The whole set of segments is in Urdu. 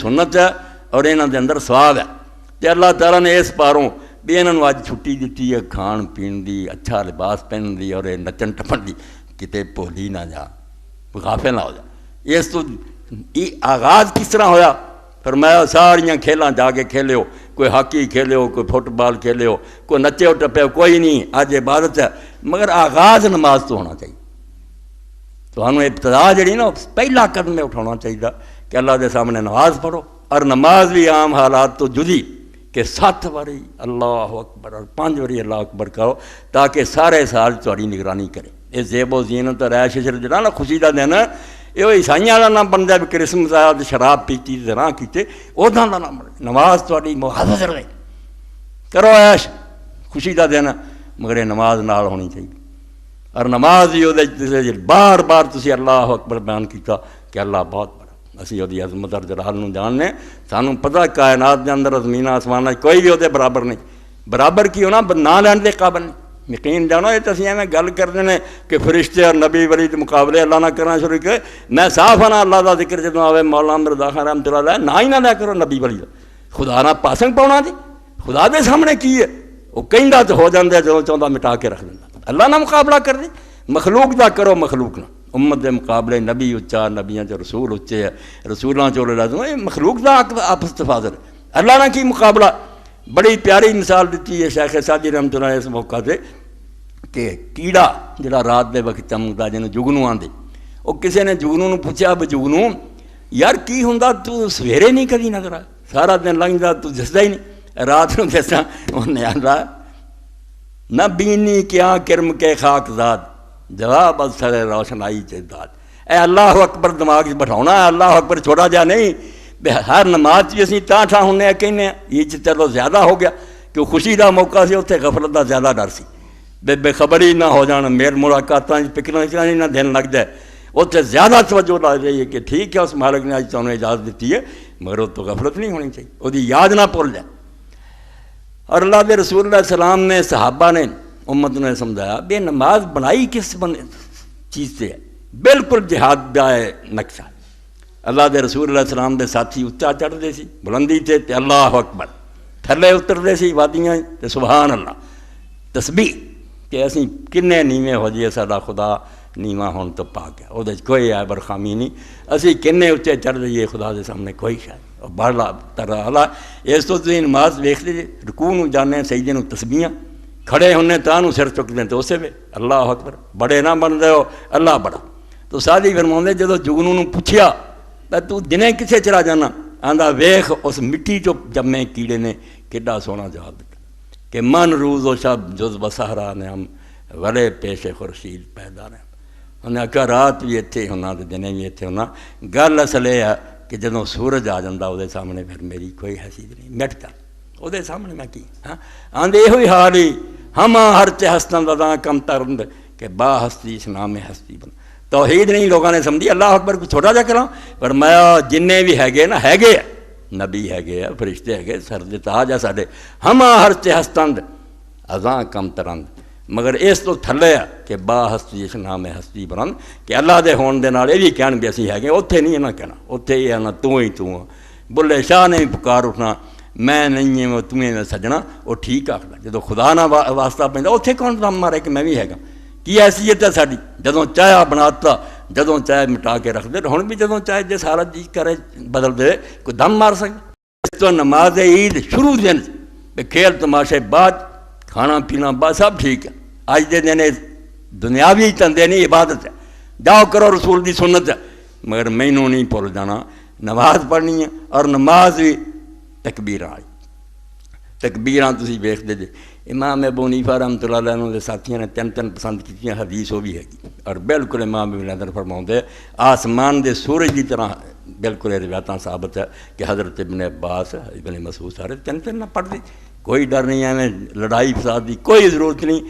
سنت ہے اور یہاں دے اندر ثواب ہے. تے اللہ تعالیٰ نے اس پاروں بھی انہوں اج چھٹی دیتی ہے کھان پین دی, اچھا لباس پہن دی اور نچن ٹپن دی, کتے بھولی نہ جا, غافل نہ ہو جا. اس تو آغاز کس طرح ہویا؟ فرمایا ساریاں کھیلاں جا کے کھیلو, کوئی ہاکی کھیلو, کوئی فٹ بال کھیلو, کوئی نچے ٹپے, کوئی نہیں, اج عبادت ہے, مگر آغاز نماز تو ہونا چاہیے. تو ہمیں ابتدا جڑی نا پہلا قدم اٹھانا چاہیے کہ اللہ دے سامنے نماز پڑھو. اور نماز بھی عام حالات تو جدی کہ 7 باری اللہ اکبر اور 5 باری اللہ اکبر کرو تاکہ سارے سال تاری نگرانی کرے. یہ زیب و زینت اور عیش عشرت جڑا نا خوشی کا دن ہے, یہ عیسائیاں کا نام بنتا بھی کرسمس آیا شراب پیتی نہ کیتے ادا کا نام بنے. نماز تاری محافظ رہے, کرو عیش, خوشی کا دن ہے, مگر یہ نماز نال ہونی چاہیے. اور نماز ہی بار بار تسی اللہ اکبر بیان کیتا کہ اللہ بہت بڑا, اسی وہ عظمت اور جلال نو جاننے. سانوں پتہ کائنات دے اندر زمین آسمان کوئی بھی وہ برابر نہیں. برابر کی ہونا نہ لین دے قابل نہیں. یقین جانو یہ تو اسی ایویں گل کرتے ہیں کہ فرشتے اور نبی ولی کے مقابلے اللہ نہ کرنا شروع کرے. میں صاف ہاں اللہ کا ذکر جدوں آوے مولانا مرزا خان رحمۃ اللہ علیہ نہ ہی نہ لیا کرو نبی ولی کا. خدا نہ پاسنگ پاؤنا جی, خدا دے سامنے کی ہے وہ کہندا تو ہو جاندے جدوں چاہتا مٹا کے رکھ دینا. اللہ نہ مقابلہ کر دے, مخلوق دا کرو مخلوق نہ. امت دے مقابلے نبی اچا, نبیاں چ رسول اچے ہے, رسولاں چ لازم, یہ مخلوق دا آپس تفاضل ہے. اللہ نہ کی مقابلہ. بڑی پیاری مثال دیتی ہے شیخ سادی رحمۃ اللہ اس موقع سے کہ کیڑا جڑا رات دے وقت چمکدا جنوں جگنو آندے, وہ کسی نے جگنو نو پوچھا بھی جگنو یار کی ہوندا تو سویرے نہیں کدی نظر آ, سارا دن لنگدا تو دسدا ہی نہیں, رات نو دساں انہیں آندا نہ بینی کیا کرم کے خاک زاد, جواب سر روشنائی چداد. اے اللہ اکبر دماغ بٹھاؤنا ہے, اللہ اکبر چھوڑا جا نہیں. ہر نماز بھی اسی تاں ٹھاں ہونے کہنے یہ چلو زیادہ ہو گیا کہ خوشی دا موقع سی, اتنے غفلت دا زیادہ ڈر سی, بے خبری نہ ہو جانا, میرے ملاقاتاں پکڑنا نہ دن لگ جائے, اتنے زیادہ توجہ لا رہی ہے کہ ٹھیک ہے اس مالک نے آج تمہیں اجازت دیتی ہے, مگر وہ تو غفلت نہیں ہونی چاہیے, وہ یاد نہ بھول جائے. اور اللہ کے رسول اللہ السلام نے صحابہ نے امت نے سمجھایا بے نماز بنائی کس چیز سے ہے, بالکل جہاد دا نقشہ. اللہ دے رسول اللہ السلام دے ساتھی اچا چڑھتے سی بلندی تے اللہ اکبر, تھلے اترتے سی وادیاں تے سبحان اللہ تسبیح, کہ اسی کنے نیویں ہو جائے ساڈا خدا نیواں ہون تو پا گیا, وہ کوئی عیب اور خامی نہیں. اسی کنے اچے چڑھ جائیے خدا دے سامنے کوئی شاید بڑا تعالیٰ. اس تو تھی نماز ویکھتے جی رکوع نو جانے سجدے نو تسبیحاں, کھڑے ہونے تاں سر چکتے تو اسے وے اللہ اکبر, بڑے نہ بن رہے ہو اللہ بڑا. تو سادی فرماؤندے جدو جگنو نو پوچھیا تو دنے کسے چلا جانا, آندا ویخ اس مٹی چو جمے کیڑے نے کڈا سونا جواب دیتا کہ من روز و شب جز بسہرا نے ہم ولے پیش خورشید پیدا نے. انہیں آخیا رات بھی اتنے ہونا تو دنے بھی اتنے ہونا. گل اصل یہ ہے کہ جدوں سورج آ جاتا وہ سامنے پھر میری کوئی حیثیت نہیں, مٹ جا وہ سامنے میں کی. ہاں آدھے یہ حال ہی ہم ہر ہستن دا کم ترند کہ با ہستی اس نام ہستی بن. توحید نہیں لوگوں نے سمجھی, اللہ اکبر کو چھوٹا جا کرا, پر میں جنے بھی ہے نا ہے نبی ہے فرشتے ہے سرد تاج ہے سارے, ہم ہر ہستند ازاں کم ترند, مگر اس تو تھلے ہے کہ با ہستی اس نام ہستی بلند, کہ اللہ دے ہون دے نال یہ بھی کہن بھی اسی ہے, اتنے نہیں نہ کہنا, اتنے یہ نا تو ہی تو. بلے شاہ نے بھی پکار اٹھنا میں نہیں ہوں تمہیں میں سجنا, وہ ٹھیک آخر جدو خدا نہ واسطہ پہ اتنے کون دم مارے کہ میں بھی ہے کی حیثیت ہے ساری. جدوں چاہے بناتا, جدوں چاہے مٹا کے رکھ دے, ہوں بھی جدوں چاہے جی سارا جی کرے بدل دے کوئی دم مار سکے. اس تو نماز عید شروع دن کھیل تماشے بعد کھانا پینا بعد سب ٹھیک ہے. اج دے دن دنیاوی تندے نہیں عبادت ہے, جاؤ کرو رسول دی سنت ہے, مگر مینوں نہیں بھول جانا نماز پڑھنی ہے. اور نماز بھی تکبیراں آئی, تکبیراں تسی ویکھدے جے امام ابو حنیفہ رحمۃ اللہ علیہ دے ساتھیاں نے 3 پسند کیتیاں, حدیث وہ بھی ہے اور بالکل امام ابن حضر فرماؤندے آسمان دے سورج کی طرح بالکل روایتاں ثابت ہے کہ حضرت ابن عباس ابن مسعود سارے 3 نہ پڑھتے, کوئی ڈر نہیں ہے لڑائی فساد دی کوئی ضرورت نہیں.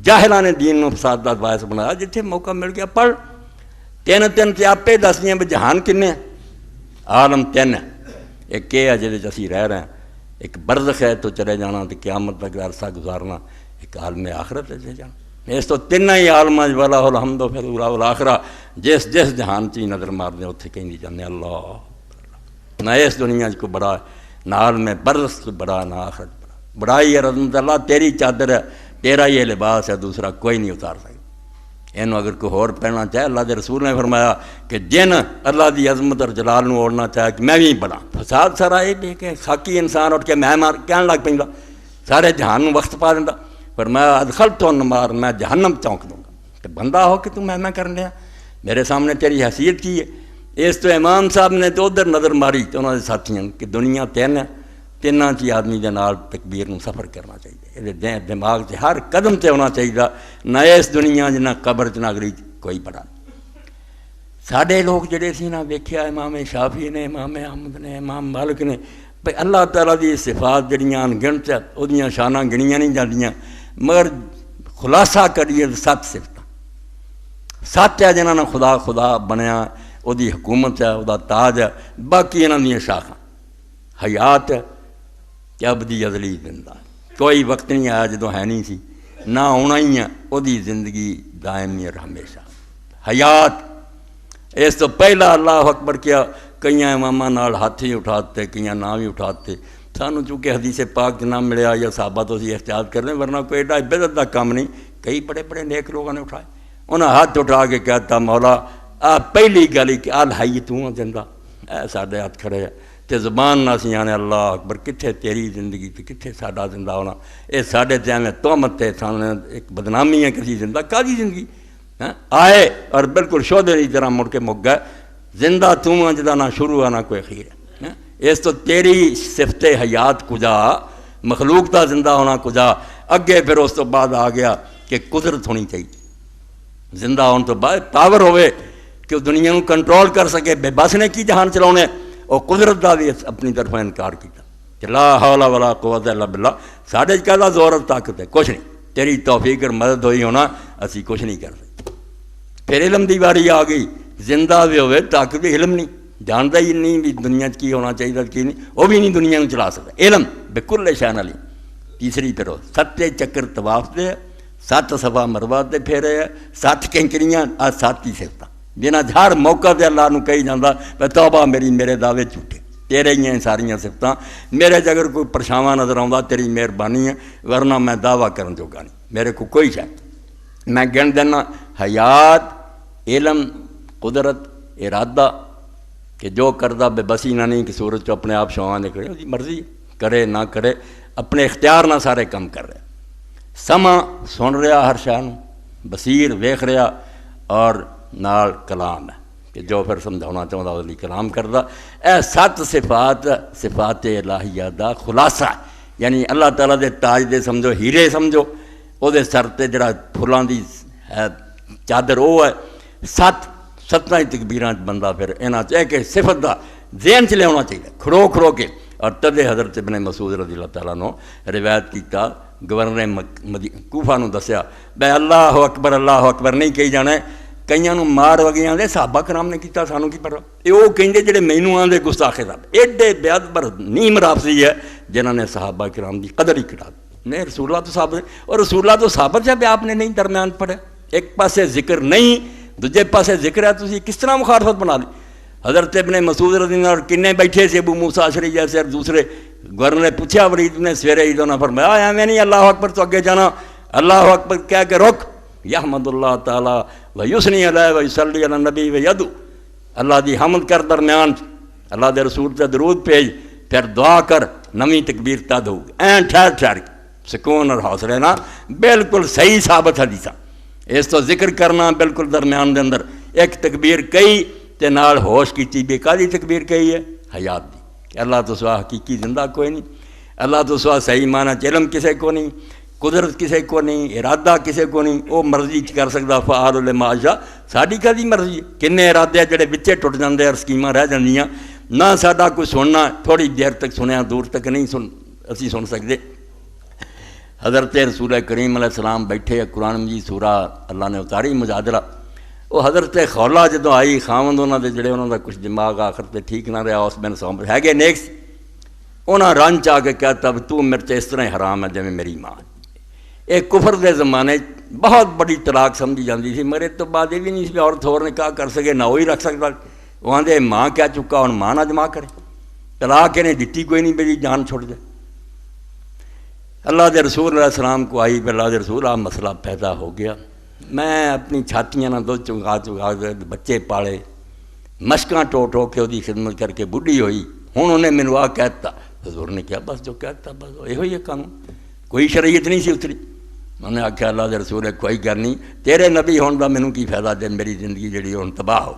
جاہلاں نے دین نو فساد دا باعث بنایا, جتھے موقع مل گیا پڑھ. 3 تے آپے دسدیاں بھی جہان کنے عالم 3 ہے, ایک یہ ہے جہد اسی رہ رہے ہیں, ایک برزخ ہے تو چلے جانا تو قیامت تک عرصہ گزارنا, ایک عالم آخرت ہے چلے جانا. اس تو 3 ہی عالماں والا الحمد والآخرہ جس جہان چی نظر مار دیں اتنے کہیں جانے اللہ نہ اس دنیا کو بڑا نال میں برس کو بڑا نہ آخرت بڑا. بڑائی ہے رحمت اللہ تیری چادر ہے، تیرا یہ لباس ہے، دوسرا کوئی نہیں اتار سکتا. اینو اگر کوئی اور پہننا چاہے، اللہ کے رسول نے فرمایا کہ جن اللہ دی عظمت اور جلال نو اوڑنا چاہے کہ میں بھی بڑا. فساد سارا یہ بھی کہ خاکی انسان اٹھ کے میں مار کہنے لگ پہ سارے جہان نو وقت پا دینا. فرمایا ادخلت النار، میں جہنم چونک دوں گا. کہ بندہ ہو کہ تم میں کر لیا، میرے سامنے تیری حیثیت کی ہے. اس تو امام صاحب نے تو ادھر نظر ماری تو انہوں نے ساتھیاں کہ دنیا تیناں چی آدمی دے نال تکبیر نو سفر کرنا چاہیے. یہ دماغ سے ہر قدم تے ہونا چاہیے، نہ اس دنیا نہ قبر چ نہ اگلی کوئی بڑا. ساڈے لوگ جڑے سی نا ویکھیا امام شافعی نے، امام احمد نے، امام مالک نے بھئی اللہ تعالیٰ دی صفات جڑیاں گنت اودیاں شاناں گنیاں نہیں جاندیاں، مگر خلاصہ کریے 7 صفتاں. 7 ہے جنہاں نے خدا بنیا، وہ دی حکومت ہے، وہ دا تاج ہے. باقی انہاں دیاں شاخاں حیات ہے کہ ابدی ازلی زندہ، کوئی وقت نہیں آیا جدوں ہے نہیں سی، نہ ہونا ہی ہے. وہ دی زندگی دائمی اور ہمیشہ حیات. اس تو پہلا اللہ اکبر کیا کئیاں اماماں نال ہاتھ ہی اٹھاتے، کئیاں نہ بھی اٹھاتے. سانوں چونکہ حدیث پاک نہ ملیا یا صحابہ تو اسی احتیاط کر رہے ہیں، ورنہ کوئی ایڈا بدعت دا کام نہیں. کئی بڑے بڑے نیک لوگوں نے اٹھائے. انہاں ہاتھ اٹھا کے کہتا مولا پہلی گل ہی کہ الحی تو زندہ، اے ساڈے ہاتھ کھڑے ہے تے زبان نہ سی آنے اللہ اکبر. کتھے تیری زندگی تے کتھے ساڈا زندہ ہونا؟ اے ساڈے تے میں تہمت ہے، سامنے ایک بدنامی ہے کسی زندہ کاہدی زندگی آئے اور بالکل شودے کی طرح مڑ کے مک گئے. زندہ تو ہاں جدا نہ شروع ہے نہ کوئی اخیر ہے. اس تو تیری صفت حیات کجا، مخلوق دا زندہ ہونا کجا. اگے پھر اس تو بعد آ گیا کہ قدرت ہونی چاہیے. زندہ ہونے تو بعد پاور ہوئے کہ دنیا کو کنٹرول کر سکے. بے بس نے کی جہان چلاؤنے، اور قدرت دا بھی اپنی طرف انکار کیتا کہ لا حول ولا قوت الا باللہ. ساڈے کہدا زور اور طاقت ہے کچھ نہیں، تیری توفیق اور مدد ہوئی ہونا، اسی کچھ نہیں کر سکتے. پھر علم دی باری آ گئی. زندہ بھی ہوئے طاقت بھی علم نہیں، جانتا ہی نہیں بھی دنیا کی ہونا چاہیے کی نہیں، وہ بھی نہیں دنیا کو چلا سکتا. علم بکل شان علی. تیسری پھر 7 چکر طواف دے، 7 صفا مروہ دے پھیرے، 7 کنکریاں، 7 ہی صفتاں جنہاں ہر موقع تے اللہ نو کہی جاندا کہ توبہ میرے دعوے جھوٹے، تیرے ہی ہیں ساریاں صفتاں. میرے اگر کوئی پرچھاواں نظر آਉਂدا تیری مہربانی ہے، ورنہ میں دعویٰ کرن جوگا نہیں، میرے کو کوئی شے. میں گن دینا حیات، علم، قدرت، ارادہ کہ جو کردہ بے بسی نہ نہیں کہ سورج کو اپنے آپ شواں نکلے، اس کی مرضی کرے نہ کرے، اپنے اختیار نہ سارے کم کر رہا. سما سن رہا ہر شاہ نو، بصیر ویکھ رہا، اور نال کلام ہے کہ جو پھر سمجھانا چاہتا اس لیے کلام کردا. اے 7 صفات الہیہ دا خلاصہ، یعنی اللہ تعالیٰ دے تاج دے سمجھو، ہیرے سمجھو، وہ دے سر تے جڑا پھلاں دی چادر وہ ہے. 7 تکبیراں بندہ پھر انہاں چ کہ صفت دا ذہن چ لیا چاہیے کھڑو کے. اور تدے حضرت ابن مسعود رضی اللہ تعالیٰ نو روایت کیتا، گورنر کوفہ نو دسیا بے اللہ اکبر نہیں کہی جانا. کئیاں نو مار وگیاں دے صحابہ کرام نے کیتا، سانو کی پتہ. یہ وہ کہندے جڑے مینوں آندے گستاخ صاحب، ایڈے بیادبر نیم رافضی ہے جنہاں نے صحابہ کرام دی قدر ہی کٹا دی. نہیں رسول اللہ تو ثابت، اور رسول اللہ تو ثابت ہے بھی آپ نے نہیں درمیان پڑھے. ایک پاسے ذکر نہیں، دوجے پاسے ذکر ہے، تسی کس طرح مخالفت بنا لی. حضرت ابن مسعود رضی اللہ عنہ کنے بیٹھے سے ابو موسیٰ اشعری جیسے اور دوسرے. گورنر نے پوچھا ولید نے سویرے عیدوں نے فرمایا ایویں نہیں اللہ اکبر تو اگے جانا، اللہ اکبر کہہ کے رک. یحمد اللہ تعالیٰ و یثنی علیہ و یصلی علی النبی و یدعو، اللہ دی حمد کر درمیان، اللہ دے رسول تے درود بھیج، پھر دعا کر. نویں تکبیر تد ہوگی این ٹھہر سکون اور حوصلے نہ. بالکل صحیح ثابت حدیث. اس تو ذکر کرنا بالکل درمیان دے اندر. ایک تکبیر کئی تے نال ہوش کیتی بے کالی تکبیر کہی ہے حیات دی کہ اللہ تو سوا حقیقی زندہ کوئی نہیں، اللہ تو سوا صحیح معنی علم کسے کو نہیں، قدرت کسے کو نہیں، ارادہ کسے کو نہیں. وہ مرضی کر سکتا فعال لما شاء. ساڈی کدی مرضی ہے؟ کنے ارادے جڑے وچے ٹوٹ جاندے اور سکیماں رہ جاندیاں. نہ ساڈا کوئی سننا، تھوڑی دیر تک سنیا، دور تک نہیں اسی سن سکتے. حضرت رسول کریم علیہ السلام بیٹھے، قرآن مجید سورہ اللہ نے اتاری مجادلہ. وہ حضرت خولہ جدوں آئی، خاوند انہاں دے جڑے انہاں دا کچھ دماغ آخر تے ٹھیک نہ رہا، اس بن سوم ہے گے نیکس. انہاں رنج آ کے کہتا تو میرے تے اس طرح حرام ہے جویں میری ماں. ایک کفر دے زمانے بہت بڑی طلاق سمجھی جاندی سی، میرے تو بعد یہ بھی نہیں سی عورت ہور نکاح کر سکے، نہ وہی رکھ سکتا. وہ آندے ماں کیا چکا ہن ماں نہ جمع کرے. طلاق انہیں دتی کوئی نہیں میری جان چھوڑ جائے. اللہ کے رسول علیہ السلام کو آئی, اللہ کے رسول آپ مسئلہ پیدا ہو گیا. میں اپنی چھاتیاں نہ دودھ چنگا کے بچے پالے, مشکاں ٹو ٹو کے وہی خدمت کر کے بڑھی ہوئی. ہوں انہیں مینو آ کہتا, حضور نے کیا بس جو کہتا بس یہ ہوئی ہے قانون, کوئی شریعت نہیں سی اتری. میں نے آخیا اللہ کے رسول ہے کوئی گل نہیں, تیرے نبی ہونے کا مینوں کی فائدہ دے, میری زندگی جڑی ہوں تباہ ہو.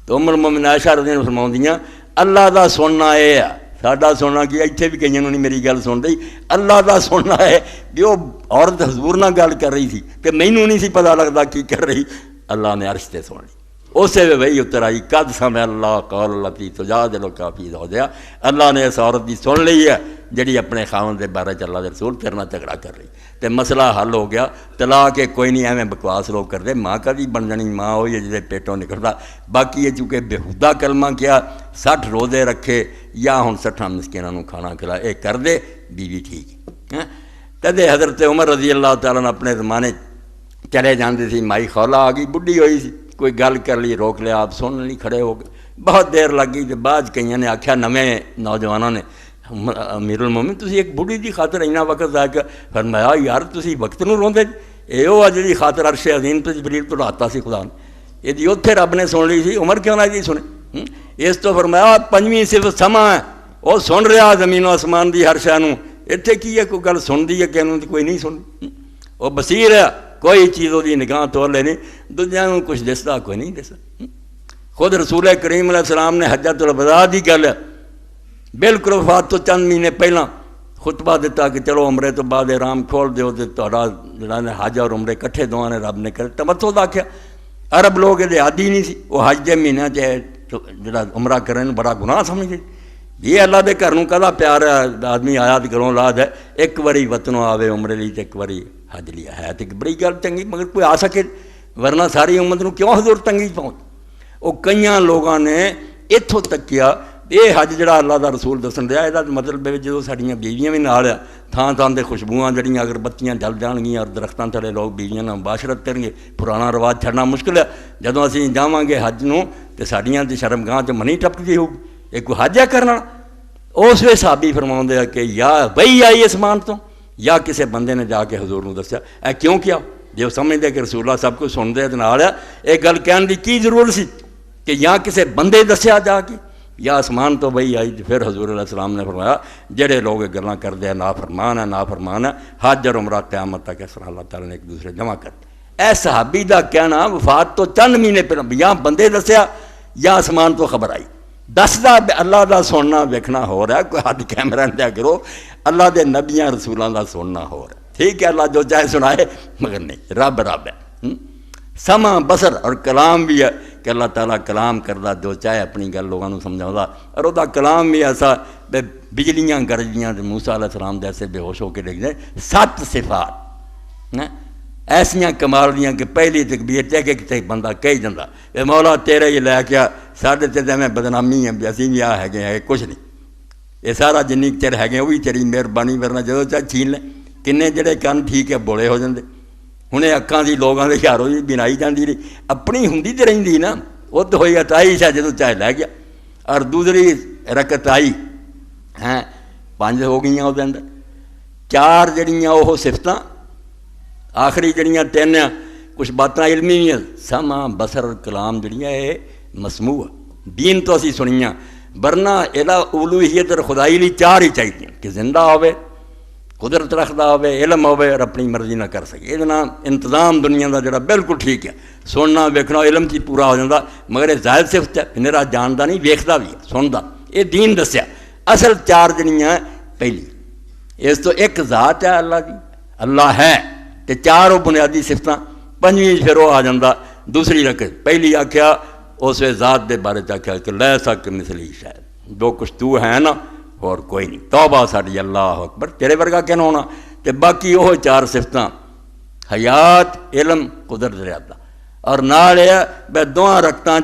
تو ام المومنین عائشہ رضی اللہ عنہا فرماؤندیاں اللہ دا سننا یہ ہے, ساڈا سننا کی اتنے بھی کئی نہیں میری گل سن رہی, اللہ دا سننا ہے بھی وہ عورت حضور نہ گل کر رہی تھی کہ مینوں نہیں سی پتہ لگتا کی کر رہی, اللہ نے عرش تے سن لی. اسے وہی اتر آئی قد سمع اللہ قول التی تجادلک فی زوجہا, اللہ نے اس عورت کی سن لی ہے جڑی اپنے خاوند دے بارے چ اللہ دے رسول تیرے نال جھگڑا کر رہی. تے مسئلہ حل ہو گیا. طلاق کے کوئی نہیں ایویں بکواس لوگ کرتے, ماں کدی بن جانی ماں ہوئی ہے جسے پیٹوں نکلتا. باقی یہ چونکہ بےہودہ کلمہ کیا, 60 روزے رکھے یا ہن 60 مسکیناں نوں کھانا کھلا, یہ کر دے بیوی ٹھیک. تدے حضرت عمر رضی اللہ تعالیٰ نے اپنے زمانے چلے جاندے سی, مائی خولا آ گئی بڈھی ہوئی سی, کوئی گل کر لی روک لیا, آپ سن نہیں کھڑے ہو گئے. بہت دیر لگ گئی. بعد کئیاں نے آکھیا نویں نوجوانوں نے امیر المومن تسی ایک بڑھی دی خاطر اینا وقت ضائع کر. فرمایا یار تسی وقت نوں روندے, اے او اج دی خاطر عرش عظیم تے جبریل تو لاتا سی خدا نے, یہ دی اوتھے رب نے سن لی سی, عمر کیوں نہ جی سنے. اس تو فرمایا پنجویں صرف سما ہے, وہ سن رہا زمین و آسمان دی ہر شے نوں, اتنے کی ہے کوئی گل سنتی ہے کہ کوئی نہیں سنتی. وہ بصیر ہے, کوئی چیز وہ نگاہ تولے نہیں, دنیا میں کچھ دستا کوئی نہیں دستا. خود رسول کریم علیہ السلام نے حجۃ الوداع دی گل بالکل وفات تو چند مہینے پہلا خطبہ دیتا کہ چلو عمرے تو بعد احرام کھول دیو تے تہاڈا جڑا نے حج اور عمرے کٹھے دوواں نے رب نے کرے. تمتع آکھیا, عرب لوگ یہ عادی نہیں سی, وہ حج دے مہینے جڑا عمرہ کرن بڑا گناہ سمجھدے. یہ اللہ دے گھر نوں کدا پیار ہے, آدمی آیا تے گھروں لاد ہے, ایک واری وطنوں آوے عمرے لئی تے ایک واری حج لیا ہے تے بڑی گل چنگی, مگر کوئی آ سکے, ورنہ ساری امت نوں کیوں حضور تنگی پاؤں. وہ کئیاں لوگاں نے اتھوں تک کیا یہ حج جڑا اللہ دا رسول دسن دیا, یہ مطلب ہے جدوں ساڈیاں بیویاں بھی نال تھان تھان دے خوشبوواں جڑیاں اگربتیاں جل جان گیاں اور درختاں تھلے لوگ بیویاں نال مباشرت کرن گے, پرانا رواج چھڈنا مشکل ہے. جدوں اسی جاواں گے حج نوں تے ساڈیاں تے شرمگاہ چ منی ٹپکدی ہوਊ, یہ کوئی حج ہے کرنا. اس ویلے صحابی فرماؤندے ہیں کہ یا وہی آئی اسمان تو یا کسی بندے نے جا کے حضور نوں دسیا. اے کیوں کیا, جے وہ سمجھدے کہ رسول اللہ سب کچھ سنتے تے نال ہے, یہ گل کہن دی کی ضرورت سی کہ یا کسی بندے دسیا جا کے یا آسمان تو وہی آئی. پھر حضور علیہ السلام نے فرمایا جڑے لوگ گلاں کردے ہیں نافرمان ہے نافرمان ہے, حج اور عمرہ قیامت تک اس طرح اللہ تعالیٰ نے ایک دوسرے جمع کر. اے صحابی دا کہنا وفات تو چند مہینے پہلے یا بندے دسیا یا آسمان تو خبر آئی. دسدا اللہ دا سننا ویکھنا ہو رہا ہے, کوئی حد کیمرہ دیا کرو, اللہ دے نبیاں رسولاں دا سننا ہو رہا ہے. ٹھیک ہے اللہ جو چاہے سنائے, مگر نہیں رب رب ہے. سما بصر اور کلام بھی ہے کہ اللہ تعالیٰ کلام کردا جو چاہے اپنی گل لوگوں کو سمجھاؤں, اور وہ کلام بھی ایسا بجلیاں گرجیاں موسیٰ علیہ السلام جیسے بے ہوش ہو کے لکھ دیں. 7 صفات ایسیاں کمال دیاں کہ پہلی تکبیر تے کہ کتے بندہ کہی جاندہ اے مولا تیرے ہی لے کے ساڈے تے میں بدنامی ہے, اسی بھی آ ہے کچھ نہیں, یہ سارا جنی چر ہے وہ بھی تیری مہربانی, ورنہ جدوں چاہے چھین لیں. کنے جڑے کن ٹھیک ہے بولے ہو جاندے. ہن اکھاں دی لوگاں دے یارو جی بنائی جاندی رہی, اپنی ہوندی تے رہندی نا, وہ تو ہوئی عطائی شاہ جدوں چاہے لے گیا. اور دوسری رکعت آئی ہیں 5 ہو گئیاں وہ اندر, 4 جڑیاں وہ صفتاں, آخری جڑیاں 3 کچھ باتاں علمی بھی ہیں. سما بصر اور کلام جڑیاں یہ مسموع دین تو اسی سنیاں, ورنہ یہ اولوہیت اور خدائی لی 4 ہی چاہیے کہ زندہ ہوئے, قدرت رکھدا ہوئے, علم ہوئے اور اپنی مرضی نہ کر سکے. یہ انتظام دنیا دا جڑا بالکل ٹھیک ہے, سننا ویکھنا علم چی پورا ہو جاتا, مگر یہ زائد صفت ہے میرا جاندا نہیں ویکھدا بھی ہے سندا. یہ دین دسیا. اصل 4 جڑیاں پہلی اس تو ایک ذات ہے اللہ دی, اللہ ہے, تے 4 وہ بنیادی صفتاں, 5ویں پھر وہ آ جاندہ دوسری رکعت. پہلی آکھیا اس ذات دے بارے آکھیا کہ لیسا کمثلہ شیء, جو کچھ تو ہے نا اور کوئی نہیں, توبہ ساڈی اللہ اکبر, تیرے ورگا کہنا ہونا. تے باقی وہ 4 صفتاں حیات, علم, قدرت ارادہ, اور نال یہ بے 2 رکعتاں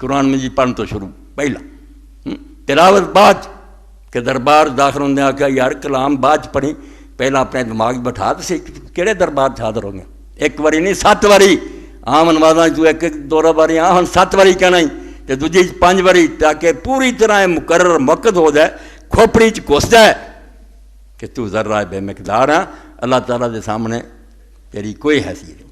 قرآن مجید پڑھن تو شروع. پہلا تلاوت بعد کہ دربار داخل ہوندے آکھیا یار کلام بعد پڑھی, پہلا اپنے دماغ بٹھا تے کہڑے دربار حاضر ہو گئے. ایک واری نہیں 7 واری, عام نمازاں تو 1-2 باری ہن 7 واری کہنا ہی, تے دوجی 5 واری تاکہ پوری طرح مقرر وقت ہو جائے کھوپڑی گھس جائے کہ تو ذرہ بے مقدار ہاں، اللہ تعالیٰ دے سامنے تیری کوئی حیثیت نہیں۔